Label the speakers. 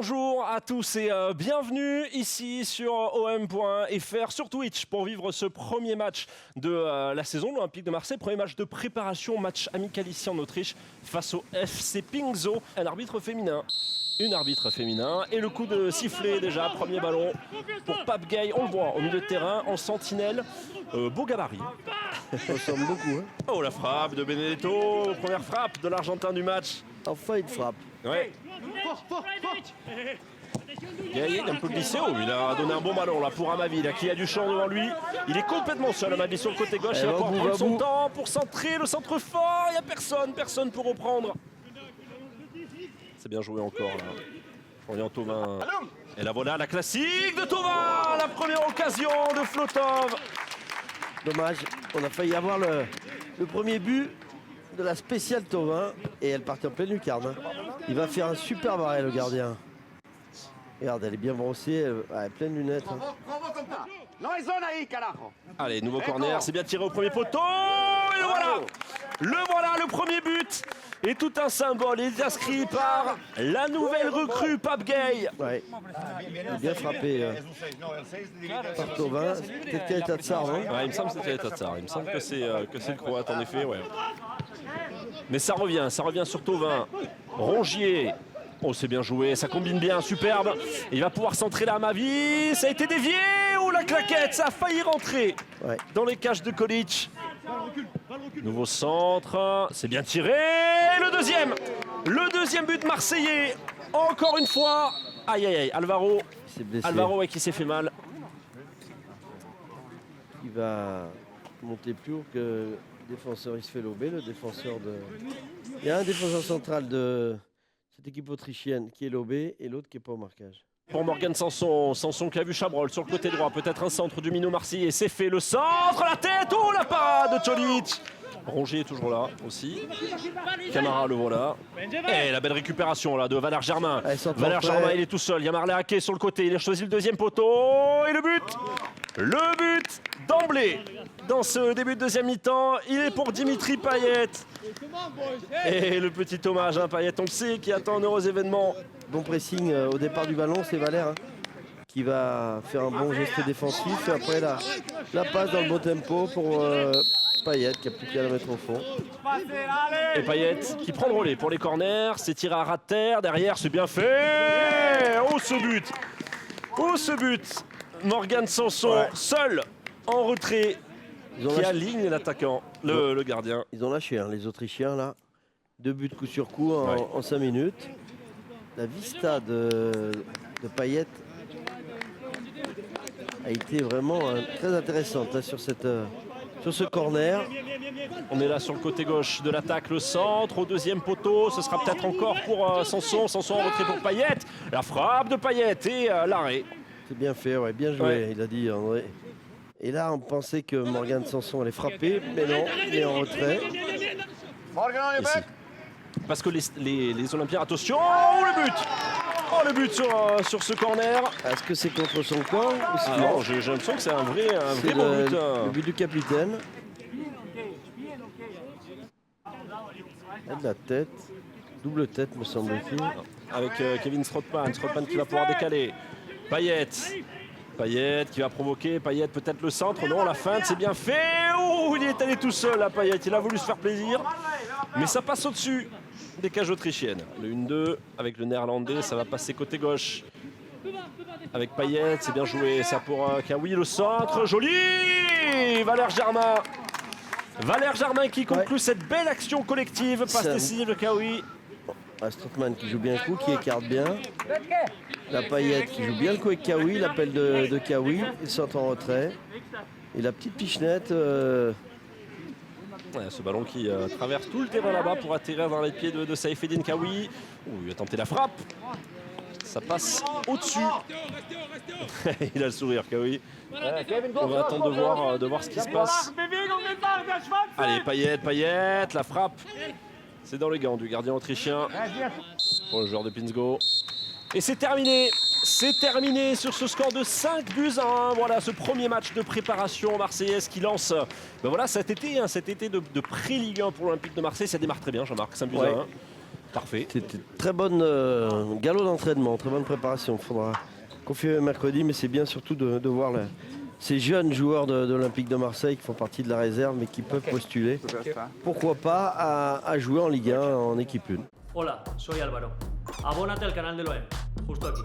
Speaker 1: Bonjour à tous et bienvenue ici sur om.fr sur Twitch pour vivre ce premier match de la saison de l'Olympique de Marseille. Premier match de préparation, match amical ici en Autriche face au FC Pingso. Un arbitre féminin, une arbitre féminin et le coup de sifflet déjà, premier ballon pour Pape Gay. On le voit au milieu de terrain en sentinelle, beau gabarit.
Speaker 2: Ça ressemble beaucoup. Hein.
Speaker 1: Oh la frappe de Benedetto, première frappe de l'Argentin du match.
Speaker 2: Enfin une frappe.
Speaker 1: Ouais. Gay est un peu glissé, il a donné un bon ballon là pour Amavi qui a du champ devant lui. Il est complètement seul, Amavi sur le côté gauche, il va pouvoir prendre son temps pour centrer, le centre fort, il n'y a personne pour reprendre. C'est bien joué encore là. Florian Thauvin. Et la voilà, la classique de Thauvin, la première occasion de Flotov.
Speaker 2: Dommage, on a failli avoir le premier but de la spéciale Thauvin et elle partait en pleine lucarne. Hein. Il va faire un super arrêt le gardien. Regarde, elle est bien brossée, elle est pleine de lunettes. Hein.
Speaker 1: Allez, nouveau corner, c'est bien tiré au premier poteau. Et voilà, le premier but. Et tout un symbole est inscrit par la nouvelle recrue Pape Gay.
Speaker 2: Ouais, il est bien frappé par Thauvin. Peut-être qu'il y a Tatsar, non?
Speaker 1: Ouais, il me semble que c'est Tatsar. Il me semble que c'est le Croate en effet. Ouais. Mais ça revient sur Thauvin. Rongier. Oh, c'est bien joué, ça combine bien, superbe. Il va pouvoir centrer là à Amavi. Ça a été dévié. Oh, la claquette, ça a failli rentrer dans les cages de Kolic. Nouveau centre, c'est bien tiré. Le deuxième but marseillais. Encore une fois. Aïe, aïe, aïe, Alvaro qui s'est fait mal.
Speaker 2: Il va monter plus haut que le défenseur, il se fait lober, le défenseur de... Il y a un défenseur central de cette équipe autrichienne qui est lobé et l'autre qui n'est pas au marquage.
Speaker 1: Pour Morgan Sanson qui a vu Chabrol sur le côté droit, peut-être un centre du minot marseillais, c'est fait, le centre, la tête, oh la parade de Tolic. Rongier est toujours là aussi. Camara le voilà. Et la belle récupération là de Valère Germain. Valère Germain, il est tout seul. Il y a Marley Haké sur le côté. Il a choisi le deuxième poteau. Et le but d'emblée dans ce début de deuxième mi-temps. Il est pour Dimitri Payet. Et le petit hommage à Payet, on le sait, qui attend un heureux événement.
Speaker 2: Bon pressing au départ du ballon, c'est Valère hein, qui va faire un bon geste défensif. Et après la passe dans le bon tempo pour Payet qui a plus qu'à la mettre au fond.
Speaker 1: Et Payet qui prend le relais pour les corners. C'est tiré à ras de terre. Derrière, c'est bien fait. Oh ce but. Morgan Sanson seul en retrait qui aligne l'attaquant, le gardien.
Speaker 2: Ils ont lâché hein, les Autrichiens là. 2 buts coup sur coup en 5 minutes. La vista de Payet a été vraiment très intéressante là, sur ce corner.
Speaker 1: On est là sur le côté gauche de l'attaque, le centre au deuxième poteau. Ce sera peut-être encore pour Sanson. Sanson en retrait pour Payet. La frappe de Payet et l'arrêt.
Speaker 2: C'est bien fait, bien joué, il a dit André. Et là, on pensait que Morgan Sanson allait frapper, mais non, il est en retrait.
Speaker 1: Ici. Parce que les Olympiens, attention, le but sur ce corner.
Speaker 2: Est-ce que c'est contre son camp ou
Speaker 1: non, j'ai l'impression que c'est un vrai bon but.
Speaker 2: Le but du capitaine. Il a de la tête, double tête me semble-t-il.
Speaker 1: Avec Kevin Strootman qui va pouvoir décaler. Payet qui va provoquer, Payet peut-être le centre, non la feinte c'est bien fait, oh il est allé tout seul là Payet, il a voulu se faire plaisir, mais ça passe au-dessus des cages autrichiennes. Le 1-2 avec le néerlandais, ça va passer côté gauche avec Payet, c'est bien joué, ça pour Kawi, le centre, joli Valère Germain qui conclut cette belle action collective, passe décisive de Kawi.
Speaker 2: Strootman qui joue bien le coup, qui écarte bien. La Payet qui joue bien le coup avec Kawi, l'appel de Kawi, il sort en retrait. Et la petite pichenette.
Speaker 1: Ce ballon qui traverse tout le terrain là-bas pour atterrir dans les pieds de Saïfedine Kawi. Il a tenté la frappe. Ça passe au-dessus. Il a le sourire Kawi. On va attendre de voir ce qui se passe. Allez, Payet, la frappe. C'est dans les gants du gardien autrichien pour le joueur de Pinsgo. Et c'est terminé sur ce score de 5-1. Voilà ce premier match de préparation marseillaise qui lance cet été de pré-Ligue 1 pour l'Olympique de Marseille. Ça démarre très bien, Jean-Marc, 5-1. Parfait.
Speaker 2: C'était très bonne galop d'entraînement, très bonne préparation. Il faudra confirmer mercredi, mais c'est bien surtout de voir ces jeunes joueurs de l'Olympique de Marseille qui font partie de la réserve mais qui peuvent postuler, pourquoi pas, à jouer en Ligue 1 en équipe 1.
Speaker 3: Hola, soy Álvaro. Abónate al canal de l'OM, justo aquí.